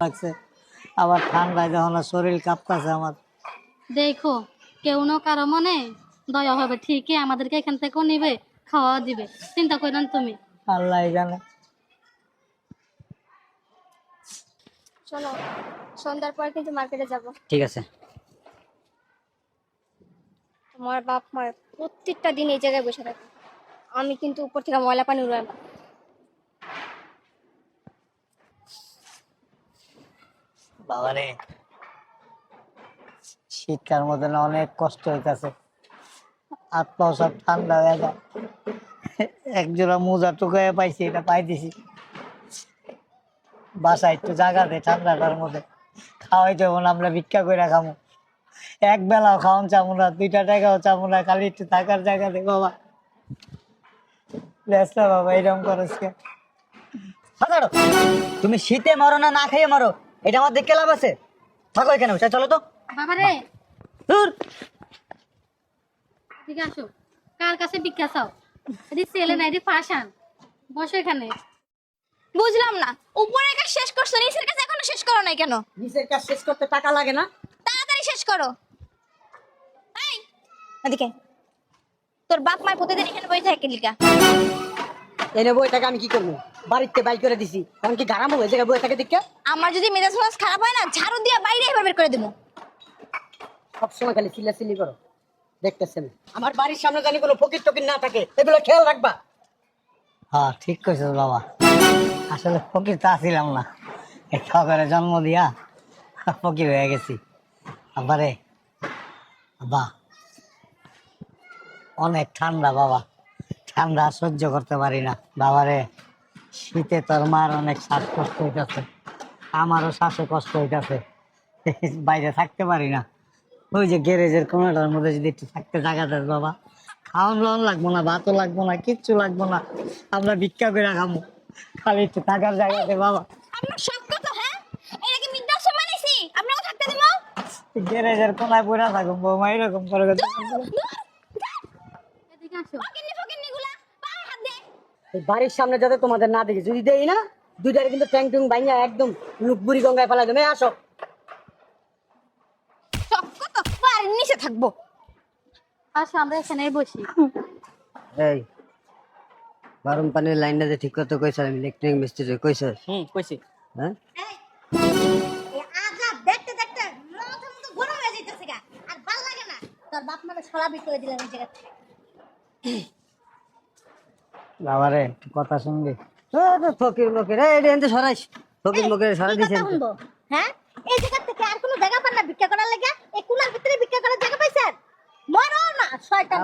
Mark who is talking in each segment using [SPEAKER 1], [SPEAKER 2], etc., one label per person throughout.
[SPEAKER 1] লাগছে, আবার ঠান্ডায় যখন শরীর কাঁপতাছে আমার।
[SPEAKER 2] দেখো কেউ না কারো মনে দয়া হবে, ঠিকই আমাদেরকে এখান থেকেও নিবে, খাওয়া দিবে, চিন্তা করেন তুমি।
[SPEAKER 1] আল্লাহ জানে।
[SPEAKER 3] শোনো, সন্ধ্যার পর কিন্তু মার্কেটে যাব।
[SPEAKER 4] ঠিক আছে।
[SPEAKER 3] তোমার বাপ মার প্রত্যেকটা দিন এই জায়গায় বসে থাকে, আমি কিন্তু উপর থেকে ময়লা পানি উড়ালাম।
[SPEAKER 1] বাবারে, শীতকার মধ্যে না অনেক কষ্ট হইতাছে, হাত পাও সব ঠান্ডা হয়ে যায়। এক জোড়া মোজা টুকাইয়া পাইছি, এটা পাইতেছি বাসায় একটু জায়গা দে ঠান্ডাটার মধ্যে। খাওয়াই যাবো না, আমরা ভিক্ষা করে খামো, এক বেলাও খাওয়ান চাবো না, 2টা টাকাও চাবো না, খালি একটু থাকার জায়গা দে বাবা। লেসটা বাবা এরকম করস কে?
[SPEAKER 4] হাজারো, তুমি শীতে মরো না না খেয়ে মরো, এটা আমার দেখে লাভ আছে? থাকো এখানে, চলো তো।
[SPEAKER 2] বাবা রে,
[SPEAKER 4] দূর।
[SPEAKER 2] ঠিক আসো, কার কাছে ভিক্ষা চাও? এটি ছেলে না, এটি পাশান। বসো এখানে।
[SPEAKER 3] বুঝলাম না, উপরের কাজ শেষ করছো, নিচের কাজ এখনো শেষ করো নাই কেন?
[SPEAKER 4] নিচের কাজ শেষ করতে টাকা লাগে না?
[SPEAKER 3] তাড়াতাড়ি শেষ করো। এই, এদিকে। তোর বাপ মার প্রতিদিন এখানে বসে থাকে লিগা।
[SPEAKER 4] এনে বই টাকা আমি কি করবো? বাড়িতে বাই করে দিছি, এখন কি গারাম হয়ে জায়গায় বই থাকে দিকে?
[SPEAKER 3] আমার যদি মেজাজ মেজাজ খারাপ হয় না, ঝাড়ু দিয়ে বাইরে এবার বের করে দেবো।
[SPEAKER 4] সবসময় খালি চিল্লাচিল্লি করো, দেখতেছেন। আমার বাড়ির সামনে জানি কোনো ফকির টকির না থাকে, এগুলো খেয়াল রাখবা।
[SPEAKER 1] হ্যাঁ ঠিক কইছিস বাবা, আসলে ফকির তা ছিলাম না, এই ঠকারে জন্ম দিয়া ফকির হয়ে গেছি। আবারে বাবা, অনেক ঠান্ডা বাবা, ঠান্ডা সহ্য করতে পারি না বাবারে। শীতে তোর মার অনেক শ্বাসকষ্ট হইতাছে, আমারও শ্বাসে কষ্ট হইতাছে, বাইরে থাকতে পারি না। ওই যে গ্যারেজের কোনাটার মধ্যে যদি একটু থাকতে জায়গা দেয় বাবা, খাওয়ান লোন লাগবো না, ভাতও লাগবো না, কিচ্ছু লাগবো না, আমরা ভিক্ষা করে খামো, খালি একটু থাকার জায়গা দে বাবা।
[SPEAKER 3] আপনার সব কথা, হ্যাঁ? এটা কি বৃদ্ধাশ্রম বানাইছি আপনাকে থাকতে দেবো?
[SPEAKER 1] গ্যারেজের কোনায় পড়ে থাকুন বৌমা, এরকম করে
[SPEAKER 2] এদিকে আসো।
[SPEAKER 3] ফকিন্নি ফকিন্নি গুলা পায়ে হাত দে।
[SPEAKER 4] এই বাড়ির সামনে যাতে তোমাদের না দেখি, যদি দেই না দুইটারে কিন্তু ট্যাং টুং বাইঙ্গা একদম লুকবুড়ি গঙ্গায় ফেলা দেবে। আসো।
[SPEAKER 3] সব কথা পায়ের নিচে থাকবো।
[SPEAKER 2] আসো, আমরা এখানে বসি।
[SPEAKER 4] এই গরম পানির লাইনটা যে ঠিক করতে কইছ, আমি ইলেকট্রিক মিস্ত্রি কইছ?
[SPEAKER 1] কইছি।
[SPEAKER 4] হ্যাঁ,
[SPEAKER 3] এই আজাব দেখতে দেখতে মাথা মতো গরম হয়ে যাইতেছে গা, আর ভাল লাগে না। তোর বাপ মাকে সরাবি করে দিলাম এই জায়গা থেকে।
[SPEAKER 1] বাবারে একটু কথা শুনবি?
[SPEAKER 4] ফকির মকির এই সরাইস, ফকির মকির সরাই
[SPEAKER 3] কি
[SPEAKER 4] দিছেন
[SPEAKER 3] কথা শুনবো? হ্যাঁ, এই জায়গা থেকে আর কোনো জায়গা পান না ভিক্ষা করার লাগা? এই কুলার ভিতরে ভিক্ষা করার জায়গা পাইছেন? মরো না শয়তান।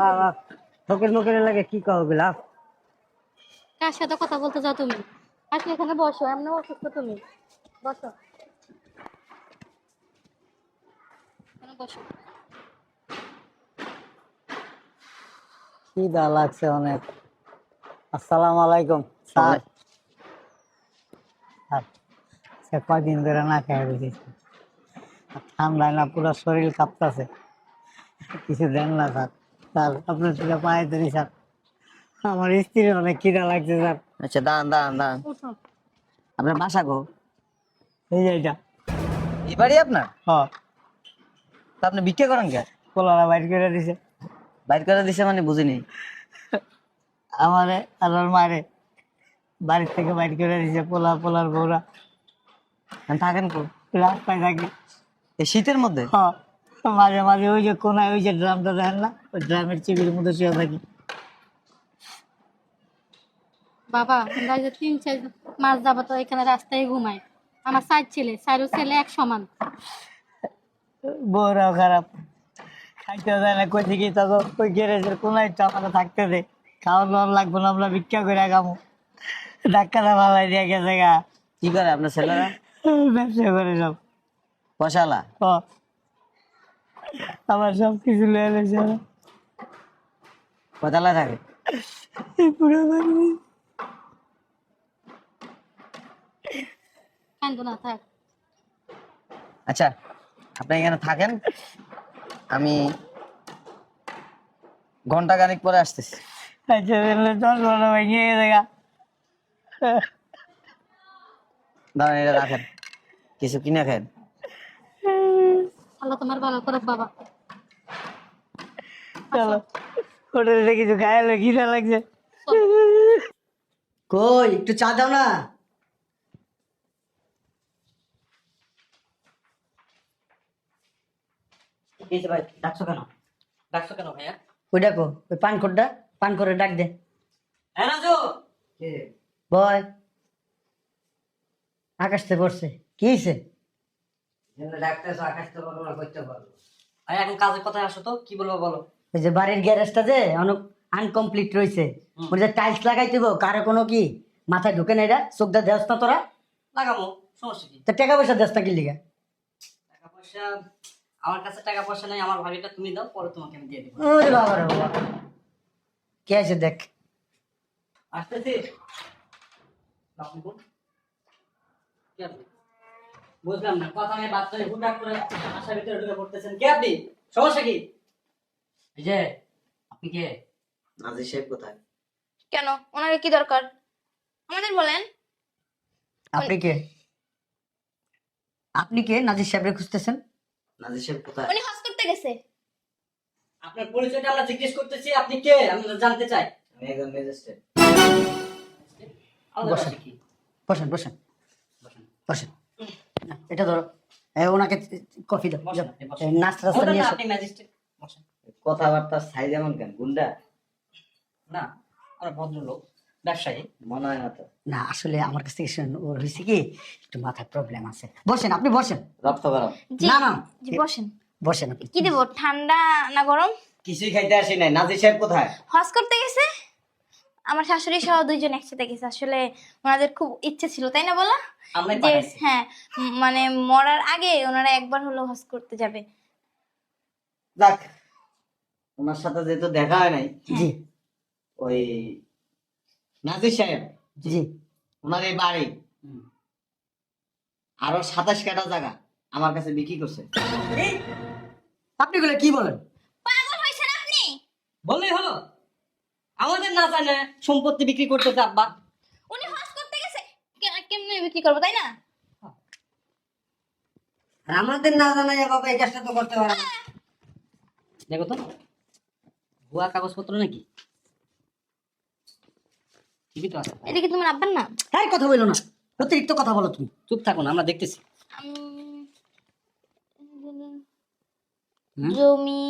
[SPEAKER 4] ফকির মকির লাগে কি কও বিলাপ?
[SPEAKER 2] কার সাথে কথা বলতে চাও তুমি? আসলে এখানে বসো, এমন অসুস্থ তুমি, বসো এখানে বসো।
[SPEAKER 1] খিদা লাগছে অনেক। আসসালামু আলাইকুম স্যার। স্যার কয়দিন ধরে না খেয়ে রেখেছি, ঠান্ডায় না পুরো শরীর কাঁপতাছে, কিছু দেন না স্যার। স্যার আপনার সেটা পায়ে ধরি স্যার, আমার স্ত্রীর অনেক খিদা লাগছে স্যার।
[SPEAKER 4] আচ্ছা দাঁড়ান দাঁড়ান দাঁড়ান,
[SPEAKER 2] উঠো।
[SPEAKER 4] আপনার বাসা গো?
[SPEAKER 1] এই যে এটা।
[SPEAKER 4] এই বাড়ি আপনার?
[SPEAKER 1] হ,
[SPEAKER 4] তা আপনি ভিক্ষা করেন কে?
[SPEAKER 1] পোলারা বাইর করে দিছে
[SPEAKER 4] বাইর করে দিছে মানে বুঝিনি।
[SPEAKER 1] আমারে আর ওর মারে, বাড়ির থেকে বাইর করে দিছে, পোলার বউরা।
[SPEAKER 4] থাকেন কো?
[SPEAKER 1] রাস্তায় থাকি।
[SPEAKER 4] এই শীতের মধ্যে?
[SPEAKER 1] হ, মাঝে মাঝে ওই যে কোনায় ওই যে ড্রামটা দেখেন না, ওই ড্রামের চিবির মধ্যে শুয়ে থাকি।
[SPEAKER 2] বাবা, আমরা যে 3-4 মাস যাবো তো এখানে রাস্তায় ঘুমাই। আমার 4 ছেলে, 4 ছেলে এক সমান।
[SPEAKER 1] বউরাও খারাপ, খাইতে দেয় না, কই থেকে তখন ওই গ্যারেজের কোনায় তো আমাকে থাকতে দে, খাওয়ার দাওয়ার লাগবো না, আমরা ভিক্ষা করে খামো। ডাক্তারা ভালাই দিয়ে গেছে গা।
[SPEAKER 4] কি করে আপনার ছেলেরা?
[SPEAKER 1] ব্যবসা করে সব।
[SPEAKER 4] পশালা?
[SPEAKER 1] হ, আমার সব কিছু লেগে গেছে।
[SPEAKER 4] কোথায় থাকে?
[SPEAKER 1] এই পুরো বাড়ি
[SPEAKER 2] কান্দো না, থাক।
[SPEAKER 4] আচ্ছা আপনি এখানে থাকেন, আমি ঘন্টা খানিক পরে আসতেছি।
[SPEAKER 1] আচ্ছা, 10-12 ভেঙে গেছে গা।
[SPEAKER 4] দাঁড়ান, এটা রাখেন।
[SPEAKER 1] কিছু কিনা খান।
[SPEAKER 2] আল্লাহ তোমার ভালো করো বাবা।
[SPEAKER 1] চলো হোটেলে কিছু খাইলে খিদা লাগছে।
[SPEAKER 4] কই একটু চা দাও না।
[SPEAKER 1] কি হয়েছে ভাই, ডাকছো কেন? ডাকছো কেন ভাইয়া?
[SPEAKER 4] ওই ডাকো, ওই পান খোরটা পান করে ডাক দে।
[SPEAKER 1] হ্যাঁ রাজু,
[SPEAKER 4] বয় আকাশ থেকে পড়ছে, কি হয়েছে?
[SPEAKER 1] ডাকতেছো আকাশ তো বলো না, করতে পারবো ভাই। এখন কাজের কথায় আসো তো, কি বলবো বলো।
[SPEAKER 4] ওই যে বাড়ির গ্যারেজটা যে অনেক আনকমপ্লিট রয়েছে, ওই যে টাইলস লাগাইতে গো, কারো কোনো কি মাথায় ঢুকে না, এটা চোখটা দেওয়াস না তোরা?
[SPEAKER 1] লাগাবো, সমস্যা কি?
[SPEAKER 4] তো টাকা পয়সা দেওয়াস না কি লিগা?
[SPEAKER 1] টাকা পয়সা আমার কাছে টাকা পয়সা নেই, আমার ভাবিটা তুমি দাও, পরে তোমাকে আমি দিয়ে দেবো।
[SPEAKER 4] ওরে বাবা রে বাবা, কে আছে দেখ।
[SPEAKER 1] আসতেছি। আপনি কোন? কে আপনি? বুঝলাম না, কথা নেই বাচ্চা নেই, হুটহাট করে আশার ভিতরে ঢুকে পড়তেছেন। কে আপনি? সমস্যা কি? এই যে আপনি কে? নাজির সাহেব কোথায়?
[SPEAKER 3] কেন, ওনাকে কি দরকার আমাদের বলেন?
[SPEAKER 4] আপনি কে? আপনি কে নাজির সাহেবরে খুঁজতেছেন?
[SPEAKER 1] নাজির সাহেব কোথায়?
[SPEAKER 3] উনি হজ করতে গেছে।
[SPEAKER 1] আপনার পরিচয়টা আমরা জিজ্ঞেস করতেছি, আপনি কে আমরা জানতে চাই। আমি একজন ম্যাজিস্ট্রেট।
[SPEAKER 4] বসেন। বসেন বসেন বসেন। এটা ধরো, ওনাকে কফি দাও, যাও। নাস্তা টাস্তা নিয়ে এসো।
[SPEAKER 1] আপনি ম্যাজিস্ট্রেট বসেন।
[SPEAKER 5] কথাবার্তা সাইজ এমন কেন, গুন্ডা
[SPEAKER 1] না, আমরা ভদ্রলোক, ব্যবসায়ী।
[SPEAKER 5] মনে হয় না তো।
[SPEAKER 4] না আসলে আমার কাছ থেকে শুনুন, ওর হয়েছে কি একটু মাথায় প্রবলেম আছে। বসেন, আপনি বসেন।
[SPEAKER 5] রক্ত গরম
[SPEAKER 3] জি,
[SPEAKER 4] না না
[SPEAKER 3] জি বসেন।
[SPEAKER 4] বসেন আপনি।
[SPEAKER 3] কি দেব, ঠান্ডা না গরম?
[SPEAKER 5] কিছুই খাইতে আসি নাই। নাজির সাহেব কোথায়?
[SPEAKER 3] হজ করতে গেছে। আমার শাশুড়ি সহ দুইজন একসাথে গেছে। আসলে ওনাদের খুব ইচ্ছে ছিল, তাই না বলো?
[SPEAKER 1] আমরাই
[SPEAKER 3] যে
[SPEAKER 1] পাঠাইছি।
[SPEAKER 3] হ্যাঁ, মানে মরার আগে ওনারা একবার হলো হজ করতে যাবে।
[SPEAKER 5] যাক, ওনার সাথে যেহেতু দেখা হয় নাই,
[SPEAKER 4] জি
[SPEAKER 5] ওই নাজির সাহেব
[SPEAKER 4] জি।
[SPEAKER 5] ওনার এই বাড়ি আরো 27 কাঠা জায়গা আমার কাছে বিক্রি করছে।
[SPEAKER 4] আপনি গুলো কি বলেন?
[SPEAKER 3] পাগল হয়েছেন আপনি?
[SPEAKER 1] বললেই হলো, আমাদের না জানে সম্পত্তি বিক্রি করতেছে আব্বা।
[SPEAKER 3] উনি হজ করতে গেছে, কেমনে বিক্রি করবো, তাই না?
[SPEAKER 4] আর আমাদের না জানা যায় বাবা, এই কাজটা তো করতে পারে না।
[SPEAKER 1] দেখো তো, ভুয়া কাগজপত্র নাকি? ঠিকই তো আছে।
[SPEAKER 3] এটা কি তোমার আব্বার না?
[SPEAKER 4] তাই কথা বলো না, অতিরিক্ত কথা বলো তুমি।
[SPEAKER 1] চুপ থাকুন, আমরা দেখতেছি।
[SPEAKER 3] জমি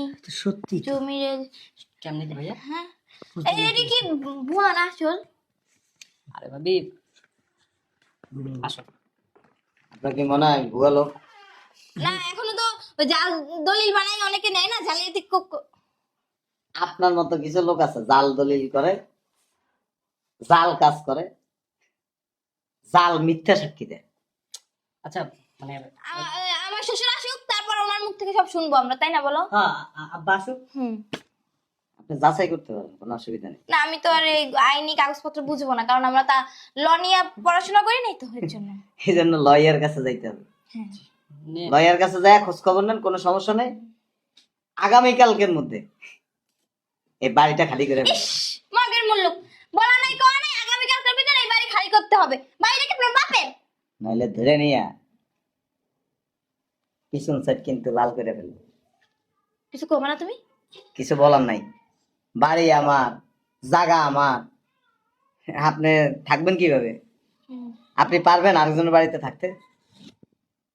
[SPEAKER 4] সত্যি তো।
[SPEAKER 3] জমির
[SPEAKER 1] কেমনি কি ভাইয়া?
[SPEAKER 3] হ্যাঁ, এটা কি ভুয়া না আসল?
[SPEAKER 1] আরে ভাবি, আসো।
[SPEAKER 5] আপনার কি মনে হয় ভুয়া লোক?
[SPEAKER 3] না, এখনো তো ওই জাল দলিল বানাই অনেকে নেয় না, জালিয়াতি
[SPEAKER 5] আপনার মতো কিছু লোক আছে জাল দলিল করে, জাল কাজ করে, জাল মিথ্যা সাক্ষী দেয়।
[SPEAKER 1] আচ্ছা, মানে
[SPEAKER 3] আমার শ্বশুর আসুক, তারপর ওনার মুখ থেকে সব শুনবো আমরা, তাই না বলো?
[SPEAKER 4] হ্যাঁ আব্বা আসুক।
[SPEAKER 3] হুম।
[SPEAKER 5] আপনি যাচাই করতে পারেন, কোনো অসুবিধা নেই।
[SPEAKER 3] না, আমি তো আর এই আইনি কাগজপত্র বুঝবো না, কারণ আমরা তা ল নিয়ে পড়াশোনা করি নাই তো, এর জন্য।
[SPEAKER 5] এই জন্য লয়ার কাছে যাইতে হবে।
[SPEAKER 3] হ্যাঁ।
[SPEAKER 5] লয়ার কাছে যায় খোঁজ খবর নেন, কোনো সমস্যা নেই। আগামীকালকের মধ্যে এই বাড়িটা খালি করে ফেলবেন।
[SPEAKER 3] ইস, মগের মুল্লুক বলা নাই কোয়া নাই, আগামীকালকার ভিতরে এই বাড়ি খালি করতে হবে। বাড়িটা কি আপনার বাপের?
[SPEAKER 5] নইলে ধরে নিয়া পিছন সাইড কিন্তু লাল করে ফেলবে।
[SPEAKER 3] কিছু করবে না তুমি?
[SPEAKER 5] কিছু বলার নাই, বাড়ি আমার, জায়গা আমার, আপনি থাকবেন কিভাবে? আপনি পারবেন আরেকজনের বাড়িতে থাকতে?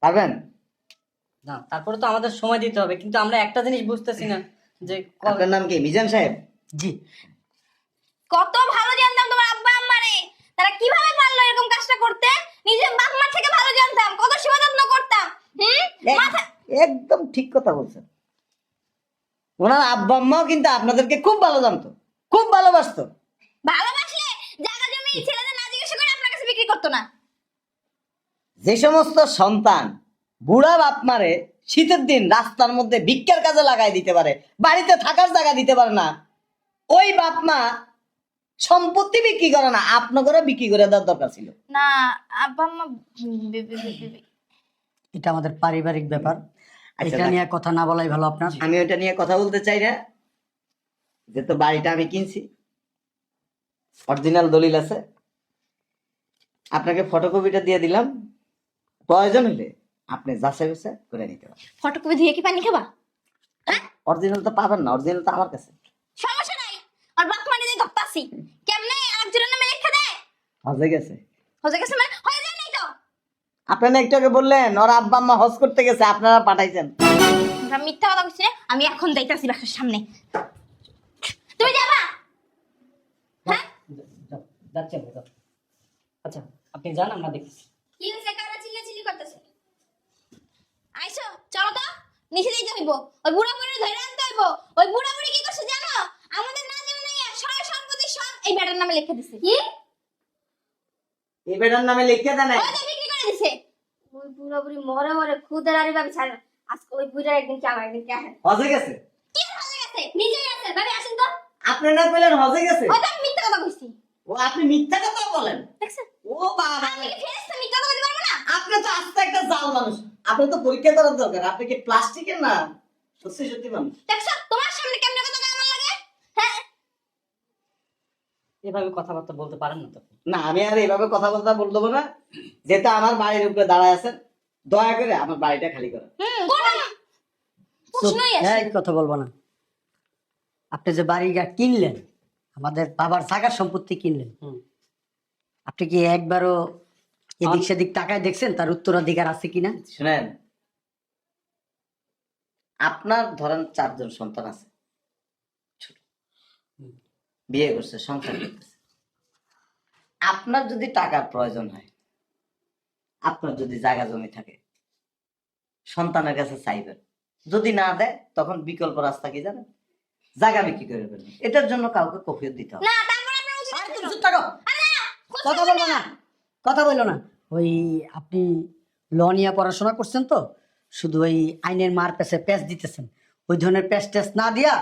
[SPEAKER 5] পারবেন?
[SPEAKER 1] না, তারপরে তো আমাদের সময় দিতে হবে, কিন্তু আমরা একটা জিনিস বুঝতেছি না যে
[SPEAKER 5] আপনার নাম কি? মিজান সাহেব?
[SPEAKER 4] জি।
[SPEAKER 3] কত ভালো জানতাম তোমার আব্বা আম্মারে, তারা কিভাবে পারলো এরকম কাজটা করতে। নিজের বাপ মার থেকে ভালো জানতাম, কত সেবা যত্ন করতাম। মাথা
[SPEAKER 5] একদম ঠিক কথা বলছেন। ওনার আব্বা আম্মাও কিন্তু আপনাদেরকে খুব ভালো জানতো, খুব ভালোবাসতো।
[SPEAKER 3] ভালোবাসলে জায়গা জমি ছেলেদের না জিজ্ঞাসা করে আপনার কাছে বিক্রি করতো না।
[SPEAKER 5] যে সমস্ত সন্তান বুড়া বাপ মারে শীতের দিন রাস্তার মধ্যে ভিক্ষার কাজে লাগাই দিতে পারে, বাড়িতে থাকার জায়গা দিতে পারে না, ওই বাপ মা সম্পত্তি বিক্রি করে না, আপনাদেরও বিক্রি করে দেওয়ার দরকার ছিল।
[SPEAKER 3] না, আব্বা আম্মা
[SPEAKER 4] এটা আমাদের পারিবারিক ব্যাপার,
[SPEAKER 5] আচ্ছা,
[SPEAKER 4] এটা নিয়ে কথা না বলাই ভালো আপনার।
[SPEAKER 5] আমি ওইটা নিয়ে কথা বলতে চাই না। যেহেতু বাড়িটা আমি কিনছি, অরিজিনাল দলিল আছে, আপনাকে ফটোকপিটা দিয়ে দিলাম। প্রয়োজন হলে আপনি যাচাই বাছাই করে নিতে পারেন।
[SPEAKER 3] ফটোকপি ধুয়ে কি পানি খাবা? হ্যাঁ,
[SPEAKER 5] অরিজিনাল তো পাবেন না, অরিজিনাল তো আমার কাছে।
[SPEAKER 3] সমস্যা নাই, আর বাপ মানে দিয়ে ধরতাছি কেমনে আরেকজনের নামে লেখা দেয়?
[SPEAKER 5] হজে গেছে।
[SPEAKER 3] হয়ে গেছে মানে হয়ে যায় নাই তো?
[SPEAKER 5] আপনি না একটু আগে বললেন ওর আব্বা আম্মা হজ করতে গেছে, আপনারা পাঠাইছেন।
[SPEAKER 3] আমরা মিথ্যা কথা বলছি না, আমি এখন যাইতাছি বাসার সামনে। তুমি যাবা? হ্যাঁ,
[SPEAKER 4] যাচ্ছে আচ্ছা আপনি যান, আমরা দেখতেছি।
[SPEAKER 3] কি হইছে? কারা চিল্লাচিল্লি করতেছে? আইসো, চলো তো, নিচে যাইতে হইব। ওই বুড়া বুড়ি ধরে আনতে হইব। ওই বুড়া বুড়ি কি করছে জানো? আমাদের না জানা নাই সয় সম্পত্তি সব এই বেটার নামে লিখে দিছে। কি?
[SPEAKER 5] এই বেটার নামে লিখে দেন।
[SPEAKER 3] ওই তো বিক্রি করে দিছে। ওই বুড়া বুড়ি মরে মরে খুদের আরি ভাবি ছাড়। আজকে ওই বুড়া একদিন কি আমার একদিন কি আসে।
[SPEAKER 5] হজে গেছে।
[SPEAKER 3] কি হয়ে গেছে? নিজেই আছে, ভাবি আসেন তো।
[SPEAKER 5] আপনি না কইলেন হজে গেছে।
[SPEAKER 3] ওই তো আমি মিথ্যা কথা কইছি।
[SPEAKER 5] ও আপনি মিথ্যা কথা বলেন।
[SPEAKER 3] দেখছেন?
[SPEAKER 5] ও বাবা,
[SPEAKER 3] আমি কি ফেরেশতা মিথ্যা কথা বলতে পারবো না?
[SPEAKER 5] আপনি তো আস্তে একটা জাল মানুষ। আপনি তো পরীক্ষা করার দরকার। আপনি কি প্লাস্টিকের না সত্যি সত্যি মানুষ?
[SPEAKER 3] দেখছো তোমার সামনে কেমনে কথা কয় আমার লাগে? হ্যাঁ,
[SPEAKER 4] এভাবে কথাবার্তা বলতে পারেন না তো।
[SPEAKER 5] না আমি আর এইভাবে কথা বলতে না, যেটা আমার বাড়ির উপরে দাঁড়ায় আছেন, দয়া করে আমার বাড়িটা খালি করেন।
[SPEAKER 3] বলো। প্রশ্নই আসে।
[SPEAKER 4] এই কথা বলবো না। আপনি যে বাড়িটা কিনলেন, আমাদের বাবার জায়গার সম্পত্তি কিনলেন, আপনি কি একবারও এদিক সেদিক টাকায় দেখছেন তার উত্তরাধিকার আছে কিনা?
[SPEAKER 5] শুনেন, আপনার ধরেন 4 জন সন্তান আছে, ছোট, বিয়ে করছে, সংসার করতেছে। আপনার যদি টাকার প্রয়োজন হয়, আপনার যদি জায়গা জমি থাকে, সন্তানের কাছে চাইবেন। যদি না দেয় তখন বিকল্প রাস্তা কি জানেন? জায়গা বিক্রি করে ফেলবেন। এটার জন্য কাউকে কফিয়ত দিতে হবে।
[SPEAKER 3] না, তারপর আপনার উচিত
[SPEAKER 4] আরে তুমি
[SPEAKER 3] ছিল।
[SPEAKER 4] চুপ থাকো।
[SPEAKER 3] আরে না,
[SPEAKER 4] কথা বলবো না, কথা বললো না। ওই আপনি ল নিয়ে পড়াশোনা করছেন তো, শুধু ওই আইনের মার পেছে প্যাচ দিতেছেন। ওই ধরনের প্যাচ ট্যাচ না দিয়া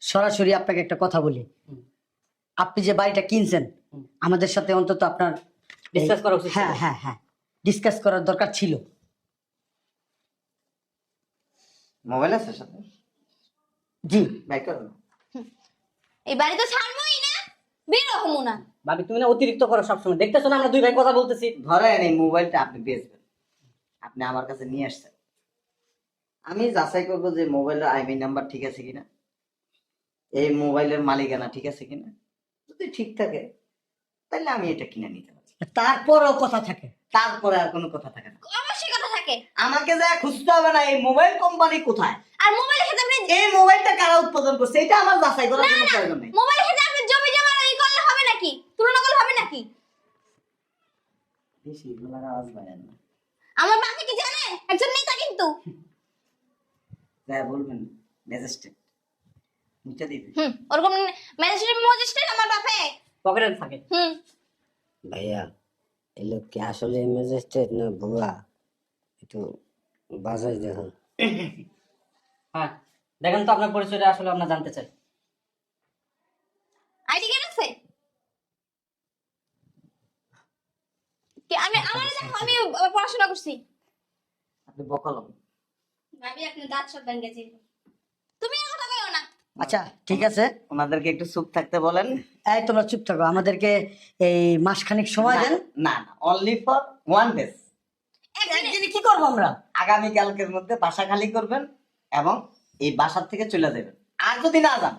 [SPEAKER 4] সরাসরি আপনাকে একটা কথা বলি। আপনি যে বাড়িটা কিনছেন, আমাদের সাথে অন্তত আপনার ডিসকাস করা উচিত। হ্যাঁ হ্যাঁ হ্যাঁ, ডিসকাস করার দরকার ছিল।
[SPEAKER 5] মোবাইল আছে সাথে?
[SPEAKER 4] জি
[SPEAKER 5] বাই করুন।
[SPEAKER 3] এই বাড়ি তো ছাড়বোই না, বের হবো না।
[SPEAKER 4] ভাবি তুমি না অতিরিক্ত করো সবসময়, দেখতেছো না আমরা দুই ভাই কথা বলতেছি।
[SPEAKER 5] ধরেন এই মোবাইলটা আপনি বেচবেন, আপনি আমার কাছে নিয়ে আসছেন, আমি যাচাই করবো যে মোবাইলের আইপি নাম্বার ঠিক আছে কিনা, এই মোবাইলের মালিকানা ঠিক আছে কিনা। যদি ঠিক থাকে তাহলে আমি এটা কিনে নিতে পারি।
[SPEAKER 4] তারপরও কথা থাকে।
[SPEAKER 5] তারপরে আর কোনো কথা থাকে না।
[SPEAKER 3] অবশ্যই কথা থাকে।
[SPEAKER 5] আমাকে যা খুঁজতে হবে না এই মোবাইল কোম্পানি কোথায়,
[SPEAKER 3] আর মোবাইলের ক্ষেত্রে আপনি
[SPEAKER 5] এই মোবাইলটা কারা উৎপাদন করছে, এটা আমার যাচাই করার কোনো প্রয়োজন নেই।
[SPEAKER 3] মোবাইলের ক্ষেত্রে আপনি জমি জমা ই করলে হবে নাকি? তুলনা করলে হবে নাকি?
[SPEAKER 5] বেশি গলার আওয়াজ বাড়ান না।
[SPEAKER 3] আমার বাপে কি জানে? একজন নেতা কিন্তু।
[SPEAKER 5] যা বলবেন ম্যাজিস্ট্রেট মুচা দিবে।
[SPEAKER 3] ওরকম ম্যাজিস্ট্রেট আমার বাপে।
[SPEAKER 4] পকেটে থাকে।
[SPEAKER 1] ভাইয়া এই লোক কি আসলে ম্যাজিস্ট্রেট না ভুয়া? একটু বাজাই দেখুন।
[SPEAKER 4] হ্যাঁ দেখেন তো আপনার পরিচয়টা আসলে আমরা জানতে চাই।
[SPEAKER 3] আইডি কার্ড আছে? কি আমি আমি পড়াশোনা করছি।
[SPEAKER 5] আপনি বকলম।
[SPEAKER 3] ভাবি আপনি দাঁত সব ভেঙে গেছে। তুমি আর কথা বলো না।
[SPEAKER 4] আচ্ছা ঠিক আছে,
[SPEAKER 5] ওনাদেরকে একটু চুপ থাকতে বলেন।
[SPEAKER 4] এই তোমরা চুপ থাকো, আমাদেরকে এই মাসখানেক সময় দেন।
[SPEAKER 5] না না, অনলি ফর 1 ডে।
[SPEAKER 4] একদিনে কি করবো আমরা?
[SPEAKER 5] আগামী কালকের মধ্যে বাসা খালি করবেন এবং এই বাসার থেকে চলে যাবেন। আর যদি না যান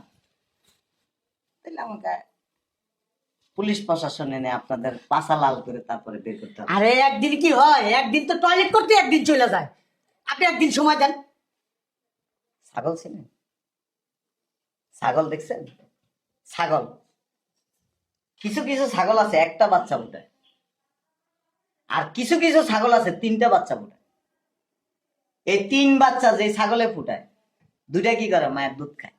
[SPEAKER 5] তাহলে আমাকে পুলিশ প্রশাসন এনে আপনাদের পাছা লাল করে তারপরে বের করতে হবে।
[SPEAKER 4] আরে একদিন কি হয়? একদিন তো টয়লেট করতে একদিন চলে যায়। আপনি একদিন সময় দেন।
[SPEAKER 5] ছাগল ছিলেন? ছাগল দেখছেন? ছাগল, কিছু কিছু ছাগল আছে একটা বাচ্চা ফুটায়, আর কিছু কিছু ছাগল আছে 3টা বাচ্চা ফুটায়। এই 3 বাচ্চা যে ছাগলে ফুটায়, 2টা কি করে? মায়ের দুধ খায়।